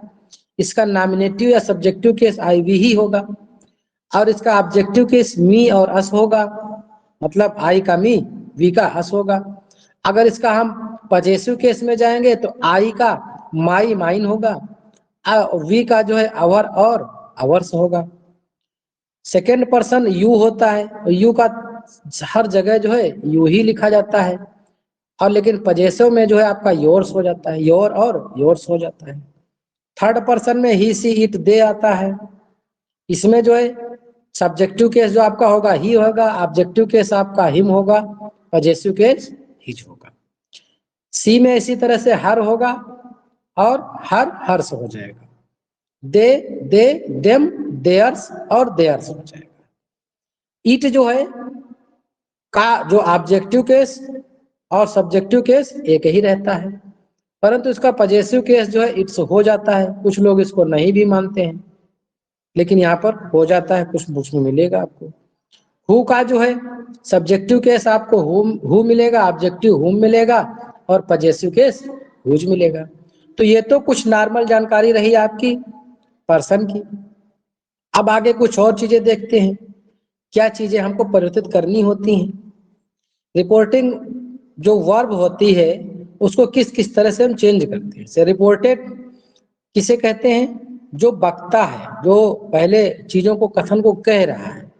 इसका नॉमिनेटिव या सब्जेक्टिव केस आई वी ही होगा, और इसका ऑब्जेक्टिव केस मी और अस होगा, मतलब आई का मी, वी का अस होगा। अगर इसका हम पजेसिव केस में जाएंगे तो आई का माई माइन होगा, वी का जो है अवर और अवर्स होगा। सेकेंड पर्सन यू होता है, यू का हर जगह जो है यू ही लिखा जाता है, और लेकिन पजेसिव में जो है आपका योर्स हो जाता है, योर और योर्स हो जाता है। थर्ड पर्सन में ही सी इट दे आता है, इसमें जो है सब्जेक्टिव केस जो आपका होगा ही होगा, ऑब्जेक्टिव केस आपका हिम होगा, पजेसिव केस हिज होगा। सी में इसी तरह से हर होगा और हर हर्स हो जाएगा, दे देम देयर्स और देयर्स हो जाएगा। इट जो है का जो ऑब्जेक्टिव केस और सब्जेक्टिव केस एक ही रहता है, परंतु इसका पजेसिव केस जो है इट्स हो जाता है। कुछ लोग इसको नहीं भी मानते हैं, लेकिन यहाँ पर हो जाता है, कुछ बुक्स में मिलेगा आपको। हु का जो है सब्जेक्टिव केस आपको हु मिलेगा, ऑब्जेक्टिव हुम मिलेगा और पजेसिव केस हुज मिलेगा। तो ये तो कुछ नॉर्मल जानकारी रही आपकी पर्सन की। अब आगे कुछ और चीजें देखते हैं, क्या चीजें हमको परिवर्तित करनी होती हैं। रिपोर्टिंग जो वर्ब होती है उसको किस किस तरह से हम चेंज करते हैं। से रिपोर्टेड किसे कहते हैं, जो बकता है, जो पहले चीजों को कथन को कह रहा है,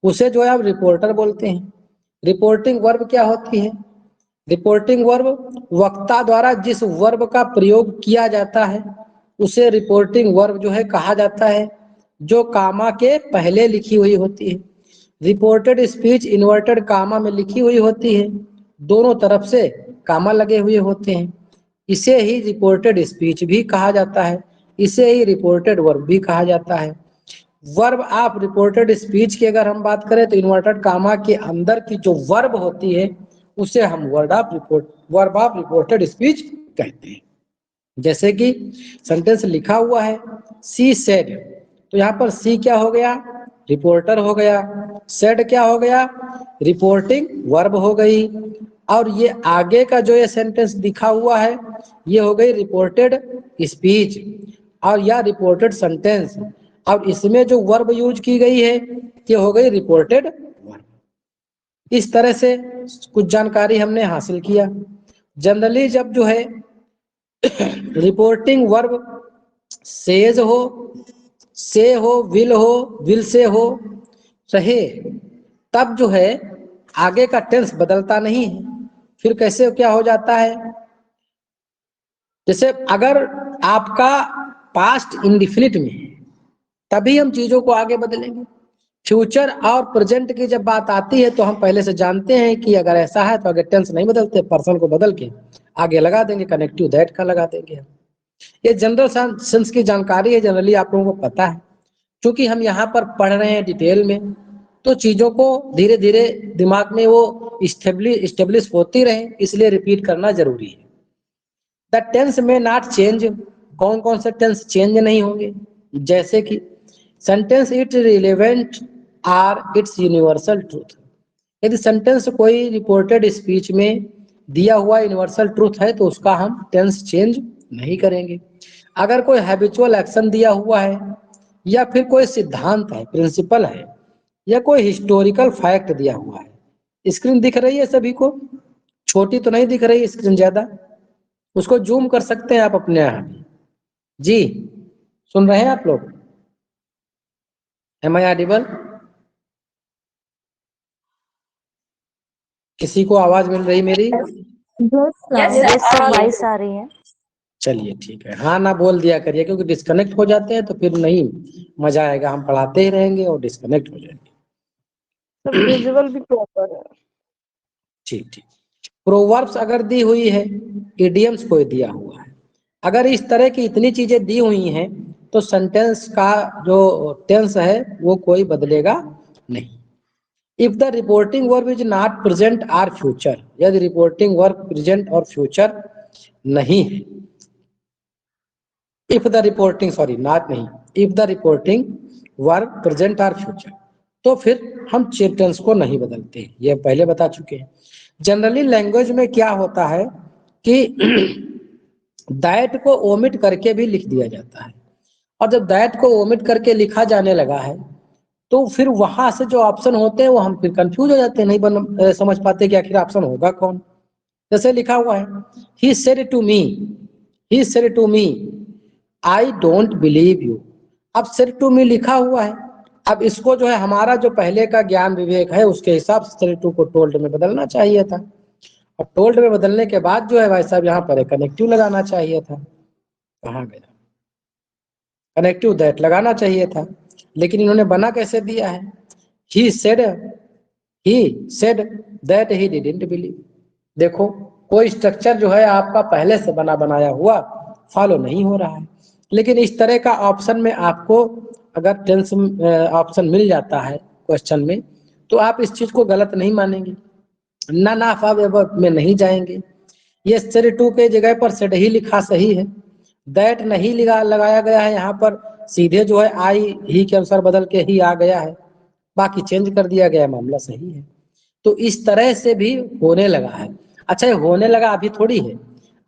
उसे जो है आप रिपोर्टर बोलते हैं। रिपोर्टिंग वर्ब क्या होती है, रिपोर्टिंग वर्ब वक्ता द्वारा जिस वर्ब का प्रयोग किया जाता है उसे रिपोर्टिंग वर्ब जो है कहा जाता है, जो कामा के पहले लिखी हुई होती है। रिपोर्टेड स्पीच इन्वर्टेड कामा में लिखी हुई होती है, दोनों तरफ से कामा लगे हुए होते हैं, इसे ही रिपोर्टेड स्पीच भी कहा जाता है, इसे ही रिपोर्टेड वर्ब भी कहा जाता है। वर्ब ऑफ रिपोर्टेड स्पीच की अगर हम बात करें तो इन्वर्टेड कामा के अंदर की जो वर्ब होती है उसे हम वर्ब ऑफ रिपोर्टेड स्पीच कहते हैं। जैसे कि सेंटेंस लिखा हुआ है सी सेड, तो यहाँ पर सी क्या हो गया, रिपोर्टर हो गया, सेड क्या हो गया, रिपोर्टिंग वर्ब हो गई, और ये आगे का जो ये सेंटेंस दिखा हुआ है ये हो गई रिपोर्टेड स्पीच और या रिपोर्टेड सेंटेंस, और इसमें जो वर्ब यूज की गई है ये हो गई रिपोर्टेड वर्ब। इस तरह से कुछ जानकारी हमने हासिल किया। जनरली जब जो है रिपोर्टिंग वर्ब सेज हो, से हो, विल से हो रहे, तब जो है आगे का टेंस बदलता नहीं है। फिर कैसे क्या हो जाता है, जैसे अगर आपका पास्ट इंडिफिनिट में है तभी हम चीजों को आगे बदलेंगे। फ्यूचर और प्रेजेंट की जब बात आती है तो हम पहले से जानते हैं कि अगर ऐसा है तो अगर टेंस नहीं बदलते, पर्सन को बदल के आगे लगा देंगे, कनेक्टिव दैट का लगा देंगे हम। ये जनरल सेंस की जानकारी है, जनरली आप लोगों को पता है। क्योंकि हम यहाँ पर पढ़ रहे हैं डिटेल में, तो चीजों को धीरे धीरे दिमाग में वो इस्टेब्लिश होती रहे, इसलिए रिपीट करना जरूरी है। द टेंस में नॉट चेंज, कौन कौन से टेंस चेंज नहीं होंगे, जैसे कि sentence it relevant or its universal truth. यदि सेंटेंस कोई रिपोर्टेड स्पीच में दिया हुआ यूनिवर्सल ट्रूथ है तो उसका हम टेंस चेंज नहीं करेंगे। अगर कोई हैबिचुअल एक्शन दिया हुआ है या फिर कोई सिद्धांत है, प्रिंसिपल है, या कोई हिस्टोरिकल फैक्ट दिया हुआ है। स्क्रीन दिख रही है सभी को, छोटी तो नहीं दिख रही स्क्रीन ज्यादा, उसको जूम कर सकते हैं आप अपने यहाँ जी। सुन रहे हैं आप लोग, एम आई ऑडिबल, किसी को आवाज मिल रही मेरी? वॉइस आ रही है। चलिए ठीक है, हाँ ना बोल दिया करिए, क्योंकि डिस्कनेक्ट हो जाते हैं तो फिर नहीं मजा आएगा, हम पढ़ाते ही रहेंगे और डिस्कनेक्ट हो जाएंगे। विजुअल भी प्रॉपर है। ठीक ठीक। प्रोवर्ब्स अगर दी हुई है, इडियम्स कोई दिया हुआ है, अगर इस तरह की इतनी चीजें दी हुई हैं तो सेंटेंस का जो टेंस है वो कोई बदलेगा नहीं। If the reporting verb is not present or future, यदि रिपोर्टिंग वर्ब प्रेजेंट और फ्यूचर नहीं है, if the reporting sorry not नहीं, if the reporting verb present or future, तो फिर हम टेंस को नहीं बदलते, ये पहले बता चुके हैं। जनरली लैंग्वेज में क्या होता है कि दैट को ओमिट करके भी लिख दिया जाता है, और जब दैट को ओमिट करके लिखा जाने लगा है तो फिर वहां से जो ऑप्शन होते हैं वो हम फिर कंफ्यूज हो जाते हैं, नहीं समझ पाते कि आखिर ऑप्शन होगा कौन। जैसे लिखा हुआ है he said to me, he said to me I don't believe you. अब सेड टू मी लिखा हुआ है, अब इसको जो है हमारा जो पहले का ज्ञान विवेक है उसके हिसाब से सेड टू को टोल्ड में बदलना चाहिए था, और टोल्ड में बदलने के बाद जो है भाई साहब यहाँ पर एक कनेक्टिव लगाना चाहिए था। कहाँ गया कनेक्टिव, दैट लगाना चाहिए था, लेकिन इन्होंने बना कैसे दिया है, he said that he didn't believe. देखो कोई स्ट्रक्चर जो है आपका पहले से बना बनाया हुआ फॉलो नहीं हो रहा है। लेकिन इस तरह का ऑप्शन में आपको अगर टेंस ऑप्शन मिल जाता है क्वेश्चन में तो आप इस चीज को गलत नहीं मानेंगे, ना में नहीं जाएंगे। ये सेड टू के जगह पर सेड ही लिखा सही है, दैट नहीं लगाया गया है, यहाँ पर सीधे जो है आई ही के अनुसार बदल के ही आ गया है, बाकी चेंज कर दिया गया, मामला सही है। तो इस तरह से भी होने लगा है। अच्छा ये होने लगा अभी थोड़ी है,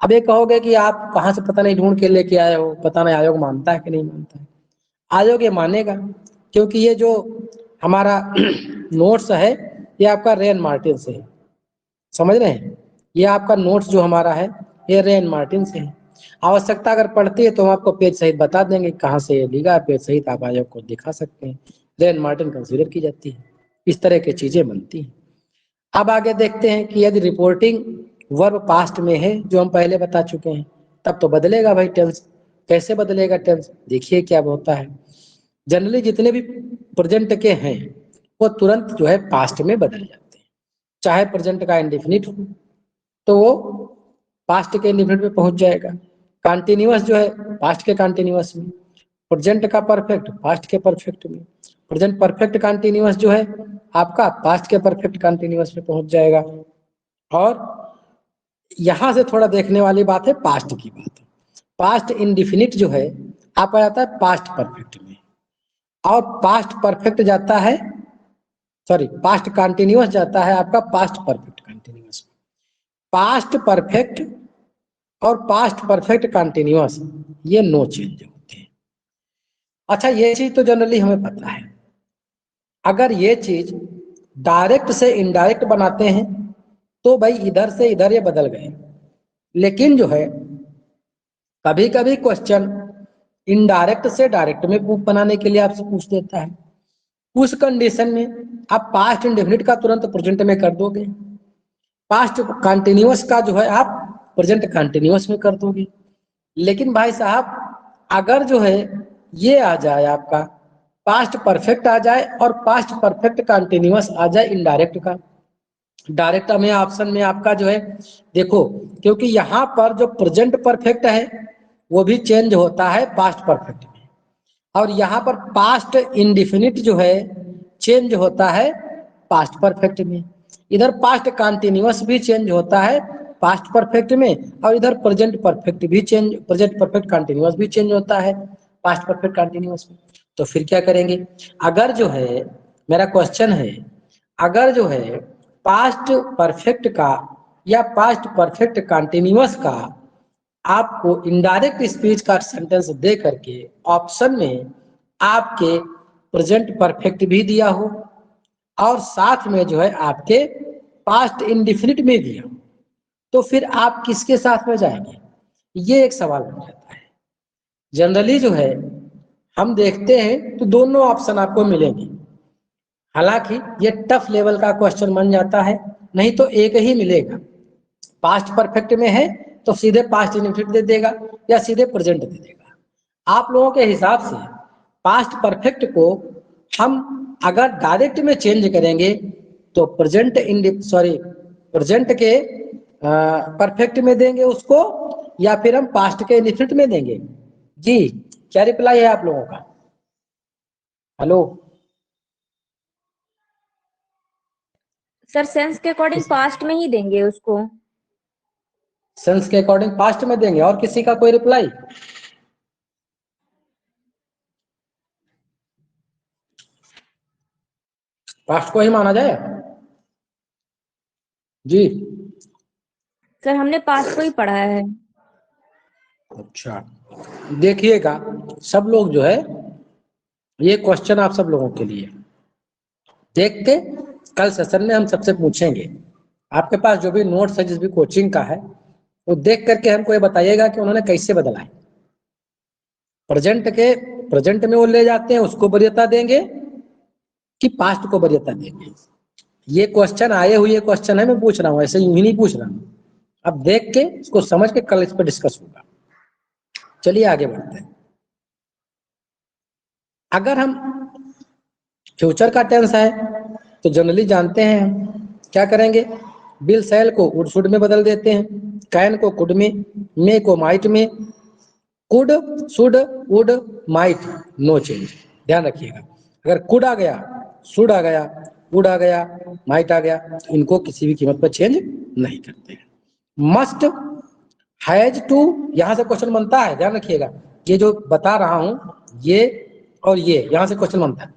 अब ये कहोगे कि आप कहाँ से पता नहीं ढूंढ के लेके आए हो, पता नहीं आयोग मानता है कि नहीं मानता है। आयोग ये मानेगा, क्योंकि ये जो हमारा नोट्स है ये आपका रेन मार्टिन से है, समझ रहे हैं, ये आपका नोट्स जो हमारा है ये रेन मार्टिन से है। आवश्यकता अगर पड़ती है तो हम आपको पेज सहित बता देंगे कहाँ से ये लिखा है, पेज सहित आप आयोग को दिखा सकते हैं, रेन मार्टिन कंसीडर की जाती है, इस तरह की चीजें बनती हैं। अब आगे देखते हैं कि यदि रिपोर्टिंग वर्ब पास्ट में है जो हम पहले बता चुके हैं तब तो बदलेगा भाई टेंस। कैसे बदलेगा टेंस, देखिए क्या होता है। जनरली जितने भी प्रेजेंट के हैं वो तुरंत जो है पास्ट में बदल जाते हैं, चाहे प्रेजेंट का इंडेफिनिट हो तो वो पास्ट के इंडेफिनिट में पहुंच जाएगा, कंटिन्यूअस जो है पास्ट के कंटिन्यूअस में, प्रेजेंट का परफेक्ट पास्ट के परफेक्ट में, प्रेजेंट परफेक्ट कंटिन्यूअस जो है आपका पास्ट के परफेक्ट कंटिन्यूअस में पहुंच जाएगा। और यहां से थोड़ा देखने वाली बात है पास्ट की बात है, पास्ट इंडेफिनिट जो है आपका जाता है पास्ट परफेक्ट में, और पास्ट परफेक्ट जाता है सॉरी पास्ट कंटिन्यूअस जाता है आपका पास्ट परफेक्ट कंटिन्यूअस में। पास्ट परफेक्ट और पास्ट परफेक्ट कंटिन्यूअस ये नो चेंज होते हैं। अच्छा ये चीज तो जनरली हमें पता है, अगर ये चीज डायरेक्ट से इनडायरेक्ट बनाते हैं तो भाई इधर से इधर ये बदल गए, लेकिन जो है कभी कभी क्वेश्चन इनडायरेक्ट से डायरेक्ट में बनाने के लिए आपसे पूछ देता है, उस कंडीशन में आप पास्ट इंडेफिनिट का तुरंत प्रेजेंट में कर दोगे, पास्ट कंटिन्यूअस का जो है आप प्रेजेंट कंटिन्यूअस में कर दोगे। लेकिन भाई साहब अगर जो है ये आ जाए आपका पास्ट परफेक्ट आ जाए और पास्ट परफेक्ट कंटिन्यूअस आ जाए इनडायरेक्ट का, डायरेक्ट में ऑप्शन में आपका जो है देखो, क्योंकि यहाँ पर जो प्रेजेंट परफेक्ट है वो भी चेंज होता है पास्ट परफेक्ट में, और यहाँ पर पास्ट इंडेफिनिट जो है चेंज होता है पास्ट परफेक्ट में, इधर पास्ट कंटिन्यूअस भी चेंज होता है पास्ट परफेक्ट में, और इधर प्रेजेंट परफेक्ट भी चेंज, प्रेजेंट परफेक्ट कंटिन्यूअस भी चेंज होता है पास्ट परफेक्ट कंटिन्यूअस में। तो फिर क्या करेंगे, अगर जो है मेरा क्वेश्चन है, अगर जो है पास्ट परफेक्ट का या पास्ट परफेक्ट कंटिन्यूअस का आपको इनडायरेक्ट स्पीच का सेंटेंस दे करके ऑप्शन में आपके प्रेजेंट परफेक्ट भी दिया हो और साथ में जो है आपके पास्ट इंडेफिनिट में दिया हो, तो फिर आप किसके साथ में जाएंगे, ये एक सवाल बन जाता है। जनरली जो है हम देखते हैं तो दोनों ऑप्शन आपको मिलेंगे, हालांकि ये टफ लेवल का क्वेश्चन बन जाता है, नहीं तो एक ही मिलेगा, पास्ट परफेक्ट में है तो सीधे पास्ट इंडेफिनिट दे देगा या सीधे प्रेजेंट दे देगा। आप लोगों के हिसाब से पास्ट परफेक्ट को हम अगर डायरेक्ट में चेंज करेंगे तो प्रेजेंट के परफेक्ट में देंगे उसको, या फिर हम पास्ट के इंडेफिनिट में देंगे? जी, क्या रिप्लाई है आप लोगों का? हेलो सर सेंस के अकॉर्डिंग पास्ट में ही देंगे उसको। सेंस के अकॉर्डिंग पास्ट में देंगे। और किसी का कोई रिप्लाई? पास्ट को ही माना जाए? जी सर हमने पास्ट को ही पढ़ा है। अच्छा, देखिएगा सब लोग जो है, ये क्वेश्चन आप सब लोगों के लिए देख के कल सेशन में हम सबसे पूछेंगे। आपके पास जो भी नोट्स है जिस भी कोचिंग का है, वो देख करके हमको ये बताइएगा कि उन्होंने कैसे बदला है। प्रेजेंट में वो ले जाते हैं, उसको वरीयता देंगे कि पास्ट को वरीयता देंगे। ये क्वेश्चन आए हुए क्वेश्चन है, मैं पूछ रहा हूँ, ऐसे यूं ही नहीं पूछ रहा हूँ। अब देख के इसको समझ के कल इस पर डिस्कस होगा। चलिए आगे बढ़ते हैं। अगर हम फ्यूचर का टेंस है तो जनरली जानते हैं हम क्या करेंगे, विल शैल को वुड शुड में बदल देते हैं, कैन को कुड में, मे को माइट में, could should would might, no change. ध्यान रखिएगा, अगर कुड आ गया, शुड आ गया, वुड आ गया, माइट आ गया, इनको किसी भी कीमत पर चेंज नहीं करते हैं। मस्ट, हैज टू, यहां से क्वेश्चन बनता है, ध्यान रखिएगा। ये जो बता रहा हूं ये और ये यहां से क्वेश्चन बनता है।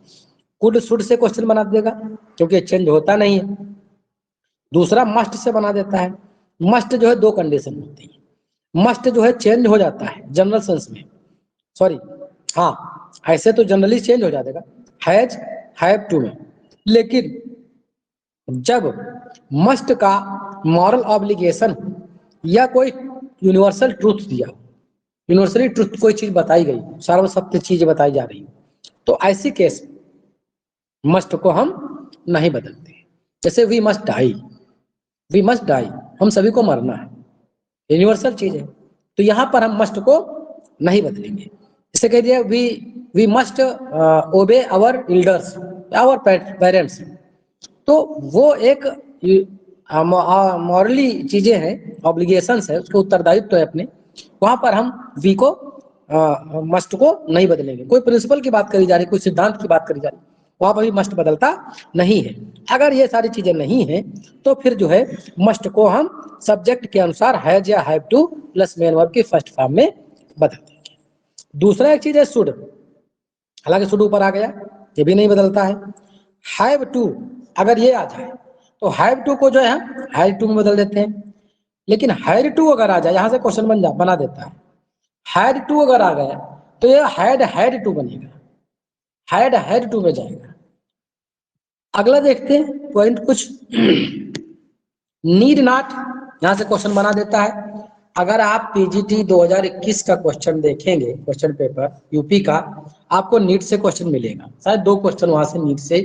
कुड शुड से क्वेश्चन बना देगा क्योंकि चेंज होता नहीं है। दूसरा मस्ट से बना देता है। मस्ट जो है दो कंडीशन होती है। मस्ट जो है चेंज हो जाता है जनरल सेंस में, सॉरी हाँ ऐसे तो जनरली चेंज हो जाएगा हैज हैव टू में, लेकिन जब मस्ट का मॉरल ऑब्लिगेशन या कोई यूनिवर्सल ट्रूथ दिया, यूनिवर्सली ट्रूथ कोई चीज बताई गई, सर्वसत्य चीज बताई जा रही, तो ऐसी केस मस्ट को हम नहीं बदलते। जैसे we must die, we must die, हम सभी को मरना है, यूनिवर्सल चीज है, तो यहां पर हम मस्ट को नहीं बदलेंगे। जैसे कह दिया we must obey our elders, our parents, तो वो एक मॉरली चीजें हैं, ऑब्लिगेशंस है, उसके उत्तरदायित्व है अपने, वहां पर हम वी को मस्ट को नहीं बदलेंगे। कोई प्रिंसिपल की बात करी जा रही, कोई सिद्धांत की बात करी जा रही, वहां पर भी मस्ट बदलता नहीं है। अगर ये सारी चीजें नहीं है तो फिर जो है मस्ट को हम सब्जेक्ट के अनुसार हैज या have two plus main verb की फर्स्ट फॉर्म में बदल देंगे। दूसरा एक चीज है शुड, हालांकि शुड ऊपर आ गया, ये भी नहीं बदलता है। हैव टू, अगर ये आ जाए तो हैव टू को जो है हम हैव टू में बदल देते हैं, लेकिन हैड टू अगर आ जाए, यहां से क्वेश्चन बना देता है। हैड टू अगर आ गया तो ये हैड टू बनेगा, हैड टू में जाएगा। अगला देखते हैं पॉइंट कुछ, नीड नॉट, यहां से क्वेश्चन बना देता है। अगर आप पीजीटी 2021 का क्वेश्चन देखेंगे, क्वेश्चन पेपर यूपी का, आपको नीड से क्वेश्चन मिलेगा, शायद 2 क्वेश्चन वहां से नीड से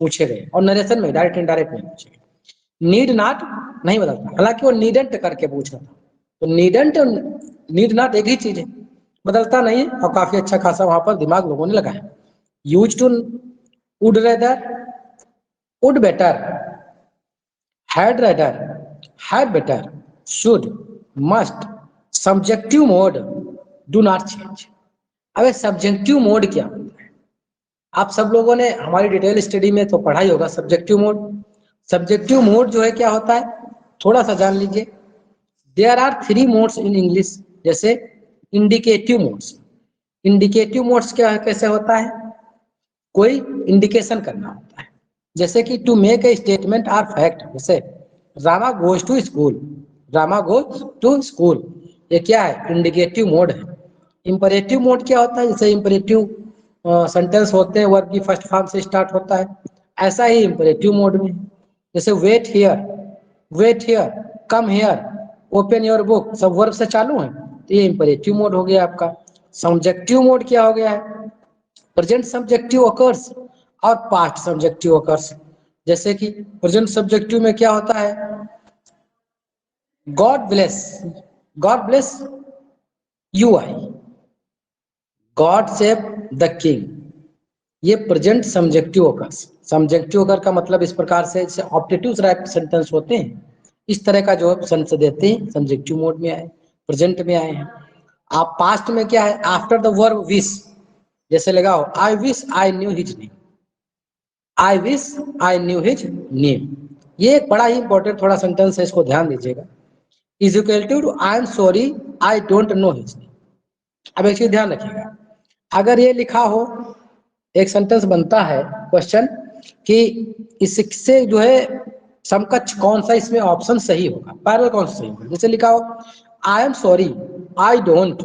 पूछे गए और नरेशन में डायरेक्ट इनडायरेक्ट नहीं पूछे गए। नीड नॉट नहीं बदलता, हालांकि वो नीडेंट करके पूछा था, तो नीडेंट नीड नॉट एक ही चीज है, बदलता नहीं है, और काफी अच्छा खासा वहां पर दिमाग लोगों ने लगाया। Used to, would rather, would better, had rather, had better, should, must, subjective mode, do not change. अब सब्जेक्टिव मोड क्या होता है? आप सब लोगों ने हमारी डिटेल स्टडी में तो पढ़ा ही होगा सब्जेक्टिव मोड। सब्जेक्टिव मोड जो है क्या होता है, थोड़ा सा जान लीजिए। There are 3 modes in English, जैसे इंडिकेटिव मोड्स। इंडिकेटिव मोड्स क्या है, कैसे होता है, कोई इंडिकेशन करना होता है, जैसे कि to make a statement or fact, जैसे Rama goes to school, Rama goes to school, ये क्या है, इंडिकेटिव मोड है। इंपरेटिव मोड क्या होता है, जैसे इंपरेटिव सेंटेंस होते हैं, वर्ब की फर्स्ट फॉर्म से स्टार्ट होता है, ऐसा ही इंपरेटिव मोड में, जैसे wait here, come here, open your book, सब वर्ब से चालू है, तो ये इंपरेटिव मोड हो गया आपका। सब्जेक्टिव मोड क्या हो गया है, प्रेजेंट सब्जेक्टिव ऑकर्स और पास्ट सब्जेक्टिव ऑकर्स, जैसे कि प्रेजेंट सब्जेक्टिव में क्या होता है, God bless you I, God save the king, ये present subjunctive occurs. Subjunctive occur का मतलब इस प्रकार से, जैसे ऑप्टेटिव सेंटेंस होते हैं, इस तरह का जो सेंस देते हैं सब्जेक्टिव मोड में आए। प्रेजेंट में आए हैं। आप पास्ट में क्या है, आफ्टर द वर्ब विश, जैसे लगाओ I wish I knew his name, I wish I knew his name. ये एक बड़ा ही इंपॉर्टेंट थोड़ा सेंटेंस है, इसको ध्यान दीजिएगा। Is equal to I am sorry I don't know his name. अब एक चीज ध्यान रखिएगा, अगर ये लिखा हो, एक सेंटेंस बनता है क्वेश्चन कि इससे जो है समकक्ष कौन सा इसमें ऑप्शन सही होगा, पैरेलल कौन सा सही होगा। जैसे लिखा हो आई am sorry I don't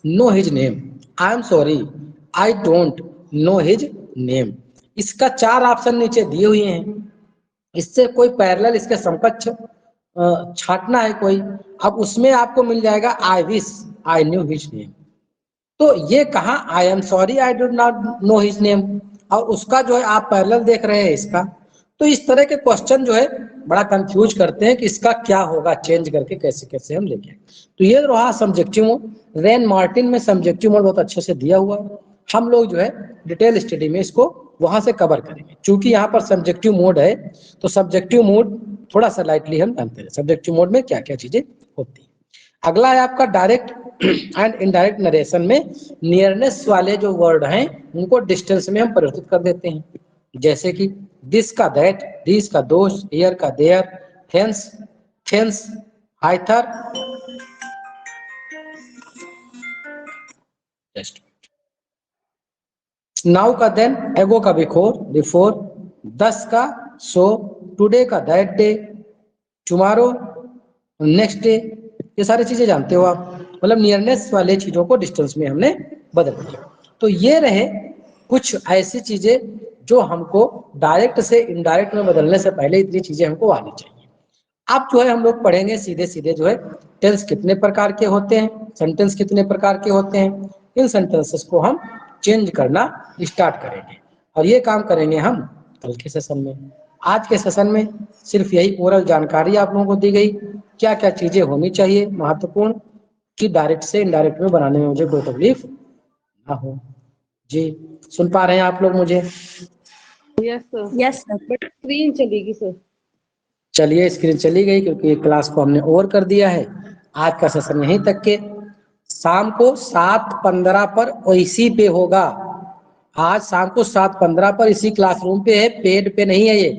know his name, I am sorry I don't know his name. इसका 4 ऑप्शन नीचे दिए हुए हैं, इससे कोई पैरेलल इसके समकक्ष छांटना है कोई, अब उसमें आपको मिल जाएगा I wish I knew his name. तो ये कहा आई am sorry I do not know his name, और उसका जो है आप पैरेलल देख रहे हैं इसका। तो इस तरह के क्वेश्चन जो है बड़ा कंफ्यूज करते हैं कि इसका क्या होगा, चेंज करके कैसे कैसे हम लेके। तो ये रहा सब्जेक्टिव मोड। रेन मार्टिन में सब्जेक्टिव मोड बहुत अच्छे से दिया हुआ है, हम लोग जो है डिटेल स्टडी में इसको वहां से कवर करेंगे। चूंकि यहाँ पर सब्जेक्टिव मोड है तो सब्जेक्टिव मोड थोड़ा सा लाइटली हम जानते हैं, सब्जेक्टिव मोड में क्या क्या चीजें होती है। अगला है आपका डायरेक्ट एंड इनडायरेक्ट नरेशन में नियरनेस वाले जो वर्ड हैं उनको डिस्टेंस में हम परिवर्तित कर देते हैं, जैसे कि दिस का दैट, दिस का दोष, हियर का देयर, हेंस थेंस, हाइथर। नाउ का देन, एगो का बिफोर, दस का सो, टुडे का that day, tomorrow next day. ये सारी चीजें जानते हो आप, मतलब नियरनेस वाले चीजों को डिस्टेंस में हमने बदल दिया। तो ये रहे कुछ ऐसी चीजें जो हमको डायरेक्ट से इनडायरेक्ट में बदलने से पहले इतनी चीजें हमको आनी चाहिए। अब जो है हम लोग पढ़ेंगे सीधे सीधे जो है टेंस कितने प्रकार के होते हैं, सेंटेंस कितने प्रकार के होते हैं, इन सेंटेंसेस को हम चेंज करना स्टार्ट करेंगे। और ये काम करेंगे हम कल के सेशन में। आज के सेशन में सिर्फ यही ओरल जानकारी आप लोगों को दी गई, क्या क्या चीजें होनी चाहिए महत्वपूर्ण, कि डायरेक्ट से इनडायरेक्ट में बनाने में मुझे कोई तकलीफ ना हो। जी सुन पा रहे हैं आप लोग मुझे? Yes sir. Yes sir. But screen चलेगी सर। चलिए स्क्रीन चली गई क्योंकि क्लास को हमने ओवर कर दिया है। आज का सेशन यहीं तक के, शाम को 7:15 पर इसी पे होगा। आज शाम को 7:15 पर इसी क्लासरूम पे है, पेड पे नहीं है। ये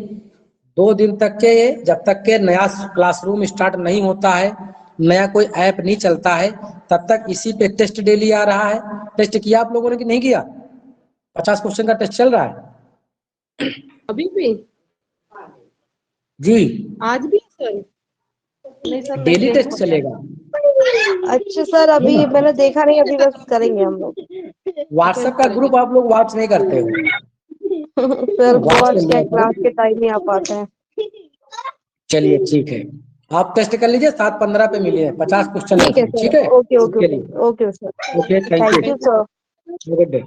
2 दिन तक के, ये जब तक के नया क्लासरूम स्टार्ट नहीं होता है, नया कोई ऐप नहीं चलता है, तब तक इसी पे टेस्ट डेली आ रहा है। टेस्ट किया आप लोगों ने कि नहीं किया? 50 क्वेश्चन का टेस्ट चल रहा है अभी भी जी, आज भी सर? नहीं सर, डेली टेस्ट चलेगा। अच्छा सर, अभी मैंने देखा नहीं, अभी बस करेंगे हम लोग। व्हाट्सएप का ग्रुप आप लोग वॉच नहीं करते हो? सर वॉच क्या, क्लास के टाइम ही आ पाते हैं। चलिए ठीक है, आप टेस्ट कर लीजिए, 7:15 पे मिलिए, 50 क्वेश्चन ठीक है ठीक है। Sir, okay okay okay sir, okay, thank thank you sir. You, good day.